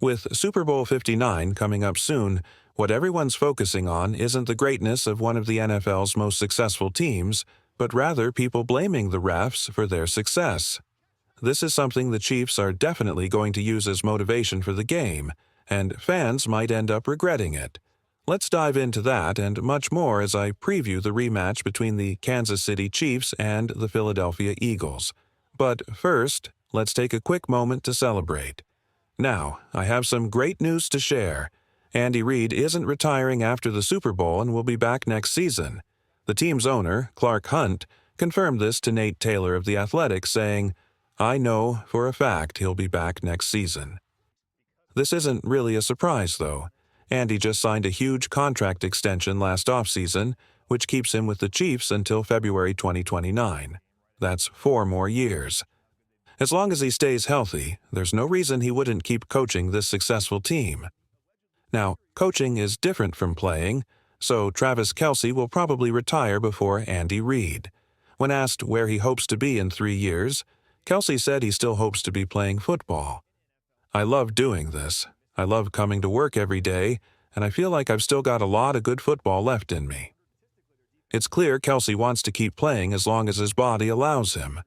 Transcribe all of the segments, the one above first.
With Super Bowl 59 coming up soon, what everyone's focusing on isn't the greatness of one of the NFL's most successful teams, but rather people blaming the refs for their success. This is something the Chiefs are definitely going to use as motivation for the game, and fans might end up regretting it. Let's dive into that and much more as I preview the rematch between the Kansas City Chiefs and the Philadelphia Eagles. But first, let's take a quick moment to celebrate. Now, I have some great news to share. Andy Reid isn't retiring after the Super Bowl and will be back next season. The team's owner, Clark Hunt, confirmed this to Nate Taylor of The Athletic, saying, "I know for a fact he'll be back next season." This isn't really a surprise, though. Andy just signed a huge contract extension last offseason, which keeps him with the Chiefs until February 2029. That's 4 more years. As long as he stays healthy, there's no reason he wouldn't keep coaching this successful team. Now, coaching is different from playing, so Travis Kelce will probably retire before Andy Reid. When asked where he hopes to be in 3 years, Kelce said he still hopes to be playing football. "I love doing this. I love coming to work every day, and I feel like I've still got a lot of good football left in me." It's clear Kelce wants to keep playing as long as his body allows him.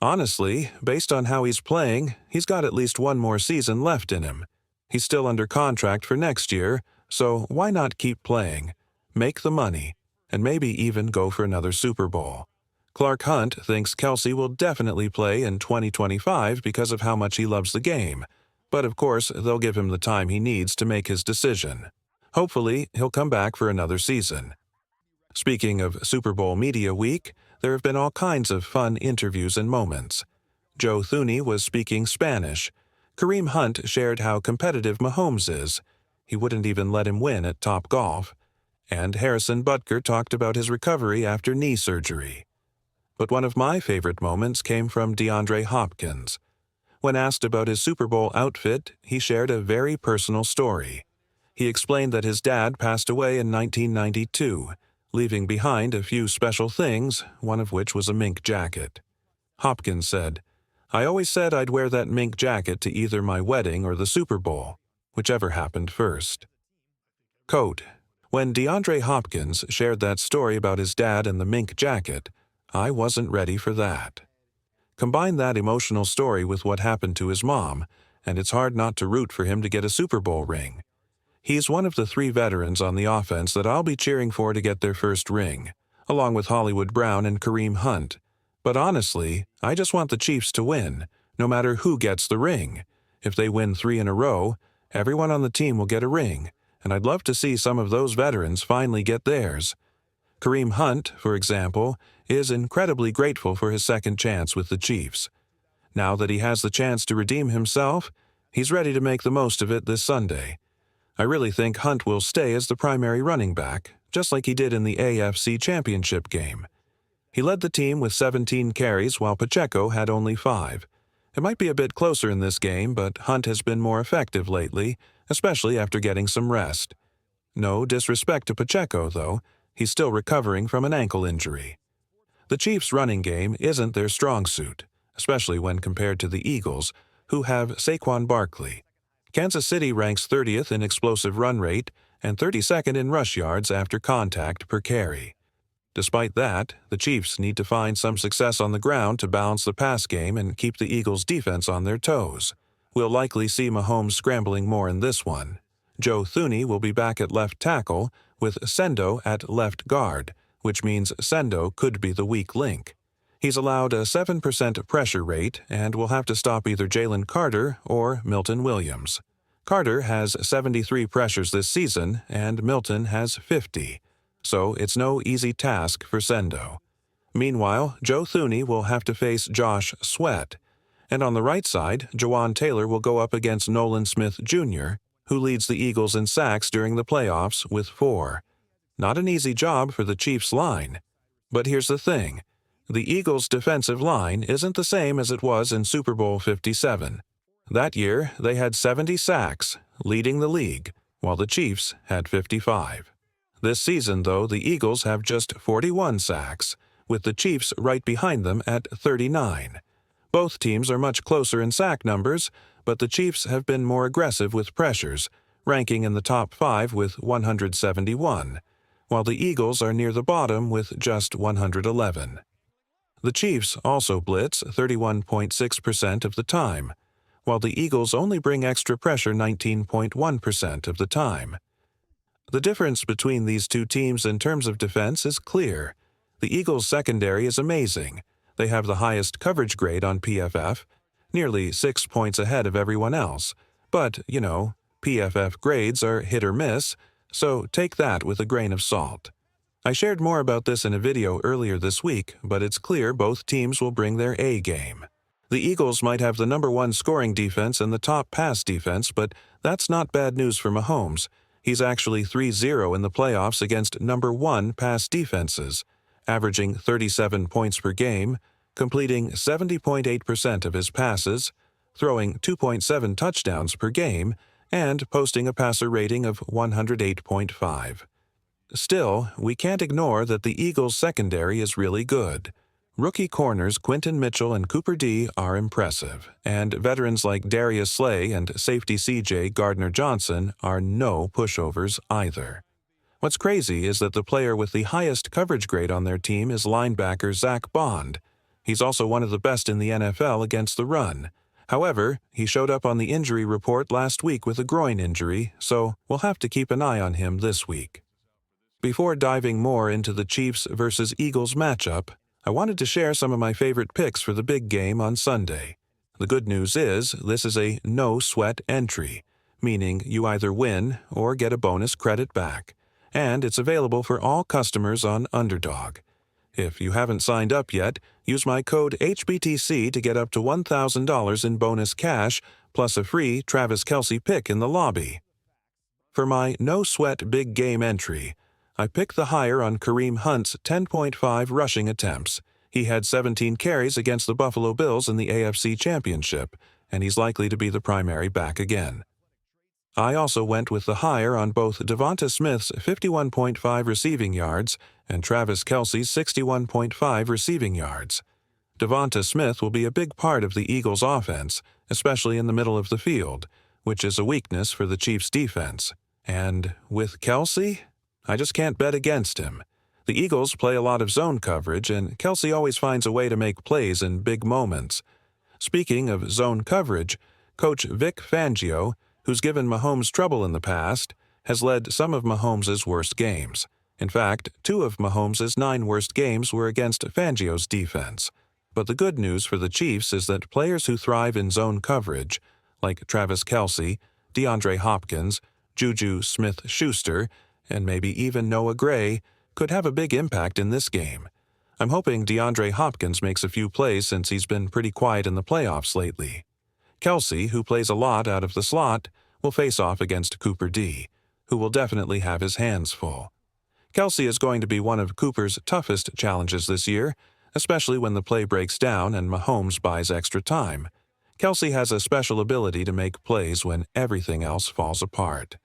Honestly, based on how he's playing, he's got at least 1 more season left in him. He's still under contract for next year, so why not keep playing, make the money, and maybe even go for another Super Bowl? Clark Hunt thinks Kelce will definitely play in 2025 because of how much he loves the game. But of course, they'll give him the time he needs to make his decision. Hopefully, he'll come back for another season. Speaking of Super Bowl Media Week, there have been all kinds of fun interviews and moments. Joe Thuney was speaking Spanish. Kareem Hunt shared how competitive Mahomes is. He wouldn't even let him win at Topgolf. And Harrison Butker talked about his recovery after knee surgery. But one of my favorite moments came from DeAndre Hopkins. When asked about his Super Bowl outfit, he shared a very personal story. He explained that his dad passed away in 1992, leaving behind a few special things, one of which was a mink jacket. Hopkins said, "I always said I'd wear that mink jacket to either my wedding or the Super Bowl, whichever happened first." Quote, "When DeAndre Hopkins shared that story about his dad and the mink jacket, I wasn't ready for that." Combine that emotional story with what happened to his mom, and it's hard not to root for him to get a Super Bowl ring. He's one of the 3 veterans on the offense that I'll be cheering for to get their first ring, along with Hollywood Brown and Kareem Hunt. But honestly, I just want the Chiefs to win, no matter who gets the ring. If they win 3 in a row, everyone on the team will get a ring, and I'd love to see some of those veterans finally get theirs. Kareem Hunt, for example, is incredibly grateful for his second chance with the Chiefs. Now that he has the chance to redeem himself, he's ready to make the most of it this Sunday. I really think Hunt will stay as the primary running back, just like he did in the AFC Championship game. He led the team with 17 carries while Pacheco had only 5. It might be a bit closer in this game, but Hunt has been more effective lately, especially after getting some rest. No disrespect to Pacheco, though. He's still recovering from an ankle injury. The Chiefs' running game isn't their strong suit, especially when compared to the Eagles, who have Saquon Barkley. Kansas City ranks 30th in explosive run rate and 32nd in rush yards after contact per carry. Despite that, the Chiefs need to find some success on the ground to balance the pass game and keep the Eagles' defense on their toes. We'll likely see Mahomes scrambling more in this one. Joe Thuney will be back at left tackle, with Sendo at left guard, which means Sendo could be the weak link. He's allowed a 7% pressure rate and will have to stop either Jalen Carter or Milton Williams. Carter has 73 pressures this season, and Milton has 50, so it's no easy task for Sendo. Meanwhile, Joe Thuney will have to face Josh Sweat, and on the right side, Jawan Taylor will go up against Nolan Smith Jr., who leads the Eagles in sacks during the playoffs with 4. Not an easy job for the Chiefs' line. But here's the thing. The Eagles' defensive line isn't the same as it was in Super Bowl 57. That year, they had 70 sacks, leading the league, while the Chiefs had 55. This season, though, the Eagles have just 41 sacks, with the Chiefs right behind them at 39. Both teams are much closer in sack numbers, but the Chiefs have been more aggressive with pressures, ranking in the top 5 with 171, while the Eagles are near the bottom with just 111. The Chiefs also blitz 31.6% of the time, while the Eagles only bring extra pressure 19.1% of the time. The difference between these two teams in terms of defense is clear. The Eagles' secondary is amazing. They have the highest coverage grade on PFF, nearly 6 points ahead of everyone else. But, PFF grades are hit or miss, so take that with a grain of salt. I shared more about this in a video earlier this week, but it's clear both teams will bring their A game. The Eagles might have the #1 scoring defense and the top pass defense, but that's not bad news for Mahomes. He's actually 3-0 in the playoffs against #1 pass defenses, averaging 37 points per game, completing 70.8% of his passes, throwing 2.7 touchdowns per game, and posting a passer rating of 108.5. Still, we can't ignore that the Eagles' secondary is really good. Rookie corners Quinton Mitchell and Cooper D are impressive, and veterans like Darius Slay and safety C.J. Gardner-Johnson are no pushovers either. What's crazy is that the player with the highest coverage grade on their team is linebacker Zach Bond. He's also one of the best in the NFL against the run. However, he showed up on the injury report last week with a groin injury, so we'll have to keep an eye on him this week. Before diving more into the Chiefs versus Eagles matchup, I wanted to share some of my favorite picks for the big game on Sunday. The good news is this is a no-sweat entry, meaning you either win or get a bonus credit back, and it's available for all customers on Underdog. If you haven't signed up yet, use my code HBTC to get up to $1,000 in bonus cash, plus a free Travis Kelce pick in the lobby. For my no-sweat big game entry, I picked the higher on Kareem Hunt's 10.5 rushing attempts. He had 17 carries against the Buffalo Bills in the AFC Championship, and he's likely to be the primary back again. I also went with the higher on both Devonta Smith's 51.5 receiving yards and Travis Kelce's 61.5 receiving yards. Devonta Smith will be a big part of the Eagles' offense, especially in the middle of the field, which is a weakness for the Chiefs' defense. And with Kelce, I just can't bet against him. The Eagles play a lot of zone coverage, and Kelce always finds a way to make plays in big moments. Speaking of zone coverage, Coach Vic Fangio, who's given Mahomes trouble in the past, has led some of Mahomes' worst games. In fact, 2 of Mahomes' 9 worst games were against Fangio's defense. But the good news for the Chiefs is that players who thrive in zone coverage, like Travis Kelce, DeAndre Hopkins, Juju Smith-Schuster, and maybe even Noah Gray, could have a big impact in this game. I'm hoping DeAndre Hopkins makes a few plays since he's been pretty quiet in the playoffs lately. Kelce, who plays a lot out of the slot, will face off against Cooper D, who will definitely have his hands full. Kelce is going to be one of Cooper's toughest challenges this year, especially when the play breaks down and Mahomes buys extra time. Kelce has a special ability to make plays when everything else falls apart.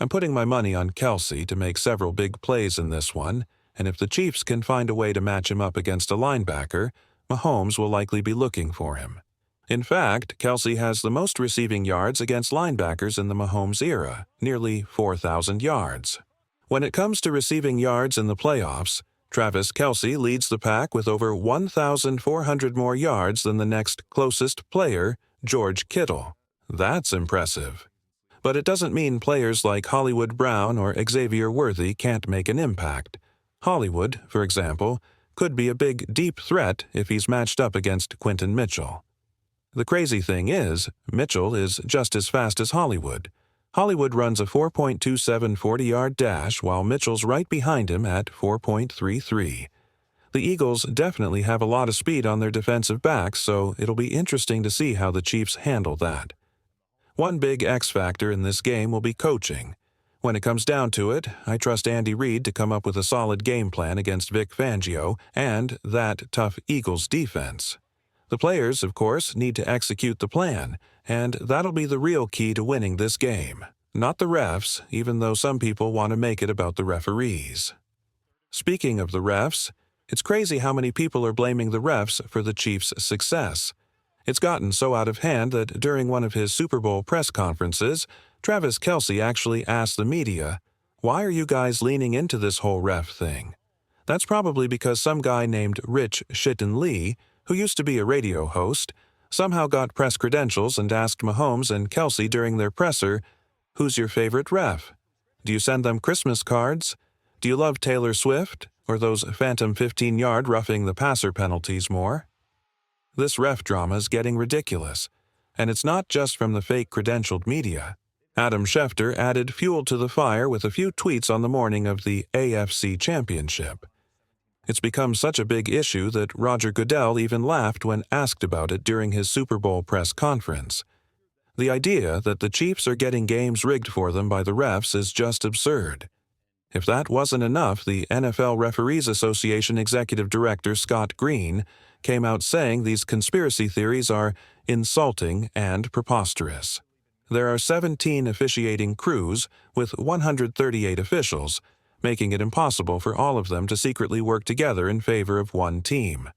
I'm putting my money on Kelce to make several big plays in this one, and if the Chiefs can find a way to match him up against a linebacker, Mahomes will likely be looking for him. In fact, Kelce has the most receiving yards against linebackers in the Mahomes era, nearly 4,000 yards. When it comes to receiving yards in the playoffs, Travis Kelce leads the pack with over 1,400 more yards than the next closest player, George Kittle. That's impressive. But it doesn't mean players like Hollywood Brown or Xavier Worthy can't make an impact. Hollywood, for example, could be a big, deep threat if he's matched up against Quinton Mitchell. The crazy thing is, Mitchell is just as fast as Hollywood. Hollywood runs a 4.27 40-yard dash while Mitchell's right behind him at 4.33. The Eagles definitely have a lot of speed on their defensive backs, so it'll be interesting to see how the Chiefs handle that. One big X factor in this game will be coaching. When it comes down to it, I trust Andy Reid to come up with a solid game plan against Vic Fangio and that tough Eagles defense. The players, of course, need to execute the plan, and that'll be the real key to winning this game. Not the refs, even though some people want to make it about the referees. Speaking of the refs, it's crazy how many people are blaming the refs for the Chiefs' success. It's gotten so out of hand that during one of his Super Bowl press conferences, Travis Kelce actually asked the media, "Why are you guys leaning into this whole ref thing?" That's probably because some guy named Rich Shitten Lee, who used to be a radio host, somehow got press credentials and asked Mahomes and Kelce during their presser, "Who's your favorite ref? Do you send them Christmas cards? Do you love Taylor Swift, or those phantom 15-yard roughing the passer penalties more?" This ref drama is getting ridiculous, and it's not just from the fake credentialed media. Adam Schefter added fuel to the fire with a few tweets on the morning of the AFC Championship. It's become such a big issue that Roger Goodell even laughed when asked about it during his Super Bowl press conference. The idea that the Chiefs are getting games rigged for them by the refs is just absurd. If that wasn't enough, the NFL Referees Association Executive Director Scott Green came out saying these conspiracy theories are insulting and preposterous. There are 17 officiating crews with 138 officials, making it impossible for all of them to secretly work together in favor of one team.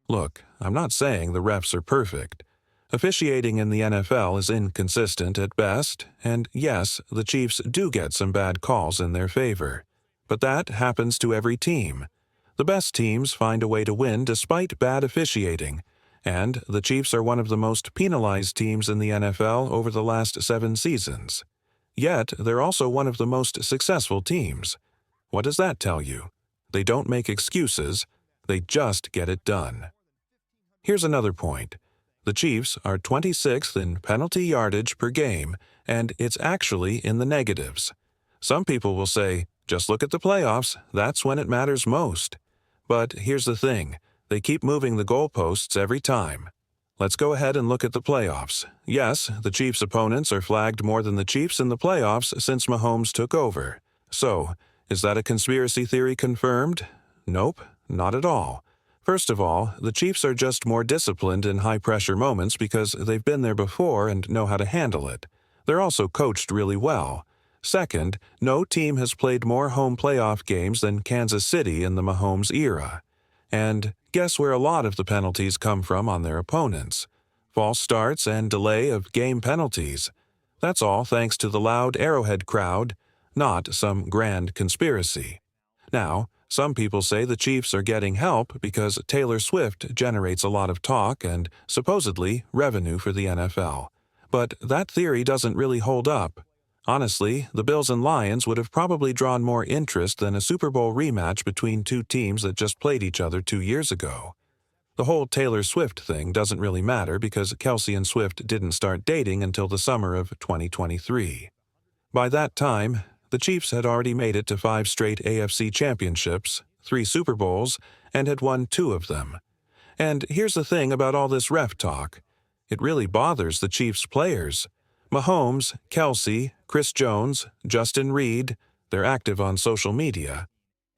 Look, I'm not saying the refs are perfect. Officiating in the NFL is inconsistent at best, and yes, the Chiefs do get some bad calls in their favor. But that happens to every team. The best teams find a way to win despite bad officiating, and the Chiefs are one of the most penalized teams in the NFL over the last 7 seasons. Yet, they're also one of the most successful teams. What does that tell you? They don't make excuses, they just get it done. Here's another point. The Chiefs are 26th in penalty yardage per game, and it's actually in the negatives. Some people will say, just look at the playoffs, that's when it matters most. But here's the thing, they keep moving the goalposts every time. Let's go ahead and look at the playoffs. Yes, the Chiefs' opponents are flagged more than the Chiefs in the playoffs since Mahomes took over. So, is that a conspiracy theory confirmed? Nope, not at all. First of all, the Chiefs are just more disciplined in high-pressure moments because they've been there before and know how to handle it. They're also coached really well. Second, no team has played more home playoff games than Kansas City in the Mahomes era. And guess where a lot of the penalties come from on their opponents? False starts and delay of game penalties. That's all thanks to the loud Arrowhead crowd, not some grand conspiracy. Now, some people say the Chiefs are getting help because Taylor Swift generates a lot of talk and, supposedly, revenue for the NFL. But that theory doesn't really hold up. Honestly, the Bills and Lions would have probably drawn more interest than a Super Bowl rematch between two teams that just played each other 2 years ago. The whole Taylor Swift thing doesn't really matter because Kelce and Swift didn't start dating until the summer of 2023. By that time, the Chiefs had already made it to 5 straight AFC championships, 3 Super Bowls, and had won 2 of them. And here's the thing about all this ref talk. It really bothers the Chiefs players. Mahomes, Kelce, Chris Jones, Justin Reed, they're active on social media.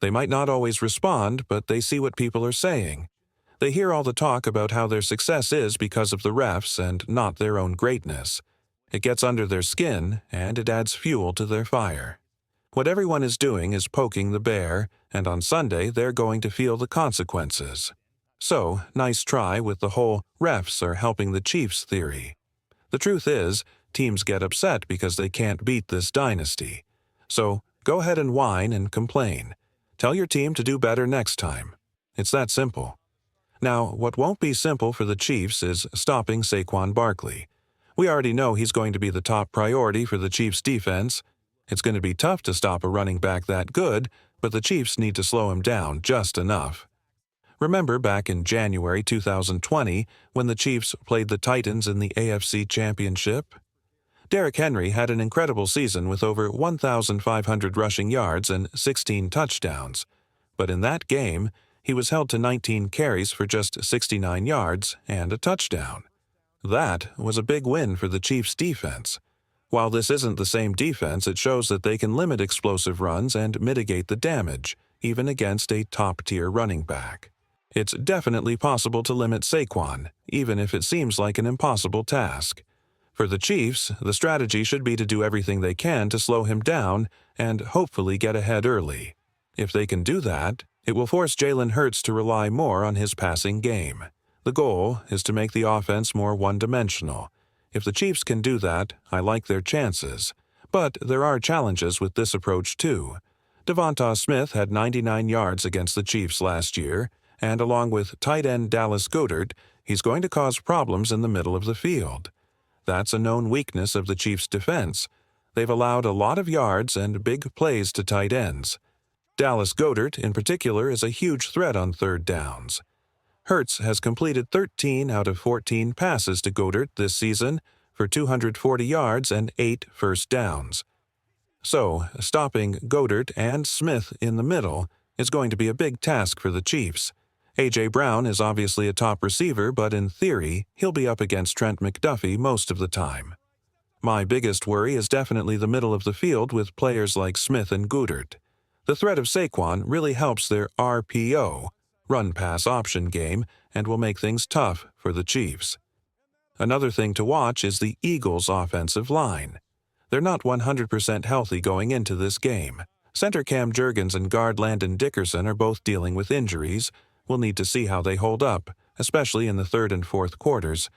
They might not always respond, but they see what people are saying. They hear all the talk about how their success is because of the refs and not their own greatness. It gets under their skin, and it adds fuel to their fire. What everyone is doing is poking the bear, and on Sunday they're going to feel the consequences. So, nice try with the whole refs are helping the Chiefs theory. The truth is, teams get upset because they can't beat this dynasty. So, go ahead and whine and complain. Tell your team to do better next time. It's that simple. Now, what won't be simple for the Chiefs is stopping Saquon Barkley. We already know he's going to be the top priority for the Chiefs' defense. It's going to be tough to stop a running back that good, but the Chiefs need to slow him down just enough. Remember back in January 2020 when the Chiefs played the Titans in the AFC Championship? Derrick Henry had an incredible season with over 1,500 rushing yards and 16 touchdowns. But in that game, he was held to 19 carries for just 69 yards and a touchdown. That was a big win for the Chiefs' defense. While this isn't the same defense, it shows that they can limit explosive runs and mitigate the damage, even against a top-tier running back. It's definitely possible to limit Saquon, even if it seems like an impossible task. For the Chiefs, the strategy should be to do everything they can to slow him down and hopefully get ahead early. If they can do that, it will force Jalen Hurts to rely more on his passing game. The goal is to make the offense more one-dimensional. If the Chiefs can do that, I like their chances. But there are challenges with this approach too. Devonta Smith had 99 yards against the Chiefs last year, and along with tight end Dallas Goedert, he's going to cause problems in the middle of the field. That's a known weakness of the Chiefs' defense. They've allowed a lot of yards and big plays to tight ends. Dallas Goedert, in particular, is a huge threat on third downs. Hurts has completed 13 out of 14 passes to Goedert this season for 240 yards and 8 first downs. So, stopping Goedert and Smith in the middle is going to be a big task for the Chiefs. A.J. Brown is obviously a top receiver, but in theory, he'll be up against Trent McDuffie most of the time. My biggest worry is definitely the middle of the field with players like Smith and Goedert. The threat of Saquon really helps their RPO, run-pass option game, and will make things tough for the Chiefs. Another thing to watch is the Eagles' offensive line. They're not 100% healthy going into this game. Center Cam Jurgens and guard Landon Dickerson are both dealing with injuries. We'll need to see how they hold up, especially in the third and fourth quarters.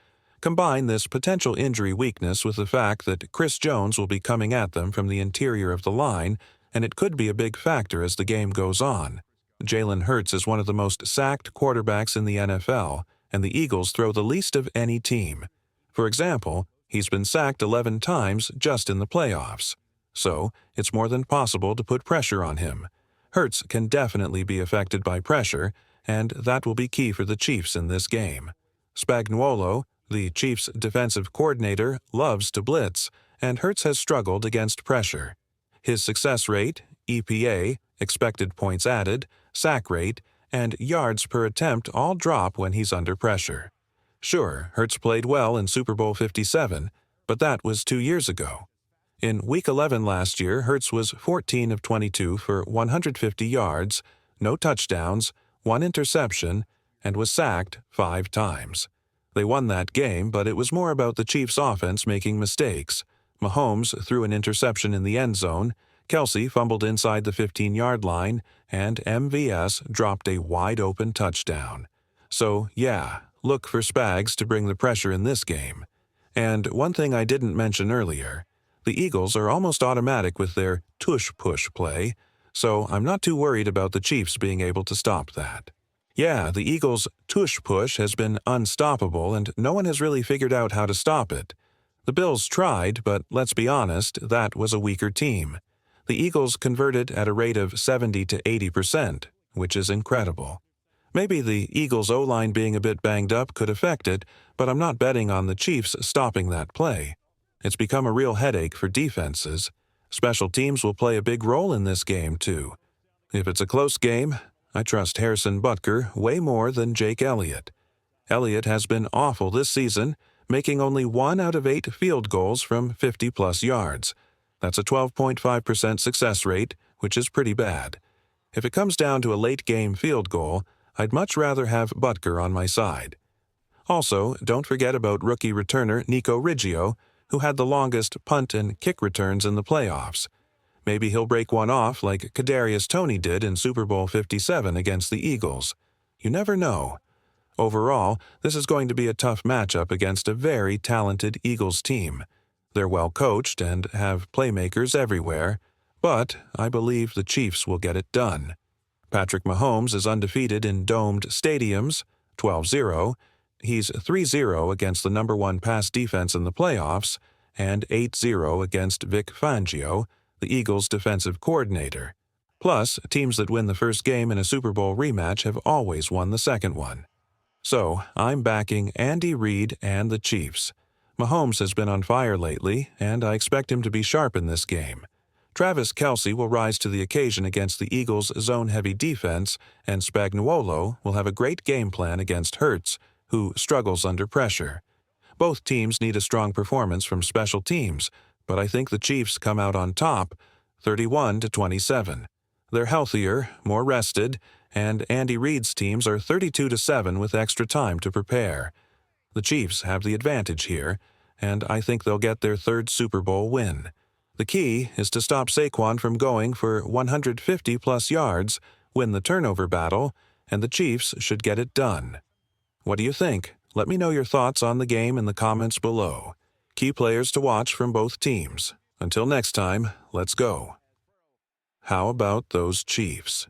Combine this potential injury weakness with the fact that Chris Jones will be coming at them from the interior of the line, and it could be a big factor as the game goes on. Jalen Hurts is one of the most sacked quarterbacks in the NFL, and the Eagles throw the least of any team. For example, he's been sacked 11 times just in the playoffs. So, it's more than possible to put pressure on him. Hurts can definitely be affected by pressure, and that will be key for the Chiefs in this game. Spagnuolo, the Chiefs' defensive coordinator, loves to blitz, and Hurts has struggled against pressure. His success rate, EPA, expected points added, sack rate, and yards per attempt all drop when he's under pressure. Sure, Hurts played well in Super Bowl 57, but that was 2 years ago. In Week 11 last year, Hurts was 14 of 22 for 150 yards, no touchdowns, 1 interception, and was sacked 5 times. They won that game, but it was more about the Chiefs' offense making mistakes. Mahomes threw an interception in the end zone, Kelce fumbled inside the 15-yard line, and MVS dropped a wide-open touchdown. So, yeah, look for Spags to bring the pressure in this game. And one thing I didn't mention earlier, the Eagles are almost automatic with their tush-push play, so I'm not too worried about the Chiefs being able to stop that. Yeah, the Eagles' tush-push has been unstoppable, and no one has really figured out how to stop it. The Bills tried, but let's be honest, that was a weaker team. The Eagles converted at a rate of 70 to 80%, which is incredible. Maybe the Eagles' O-line being a bit banged up could affect it, but I'm not betting on the Chiefs stopping that play. It's become a real headache for defenses. Special teams will play a big role in this game, too. If it's a close game, I trust Harrison Butker way more than Jake Elliott. Elliott has been awful this season, making only 1 out of 8 field goals from 50-plus yards. That's a 12.5% success rate, which is pretty bad. If it comes down to a late-game field goal, I'd much rather have Butker on my side. Also, don't forget about rookie returner Nico Riggio, who had the longest punt and kick returns in the playoffs. Maybe he'll break one off like Kadarius Toney did in Super Bowl 57 against the Eagles. You never know. Overall, this is going to be a tough matchup against a very talented Eagles team. They're well coached and have playmakers everywhere, but I believe the Chiefs will get it done. Patrick Mahomes is undefeated in domed stadiums, 12-0. He's 3-0 against the number 1 pass defense in the playoffs, and 8-0 against Vic Fangio, the Eagles' defensive coordinator. Plus, teams that win the first game in a Super Bowl rematch have always won the second one. So, I'm backing Andy Reid and the Chiefs. Mahomes has been on fire lately, and I expect him to be sharp in this game. Travis Kelce will rise to the occasion against the Eagles' zone-heavy defense, and Spagnuolo will have a great game plan against Hurts, who struggles under pressure. Both teams need a strong performance from special teams, but I think the Chiefs come out on top, 31-27. They're healthier, more rested, and Andy Reid's teams are 32-7 with extra time to prepare. The Chiefs have the advantage here, and I think they'll get their 3rd Super Bowl win. The key is to stop Saquon from going for 150-plus yards, win the turnover battle, and the Chiefs should get it done. What do you think? Let me know your thoughts on the game in the comments below. Key players to watch from both teams. Until next time, let's go. How about those Chiefs?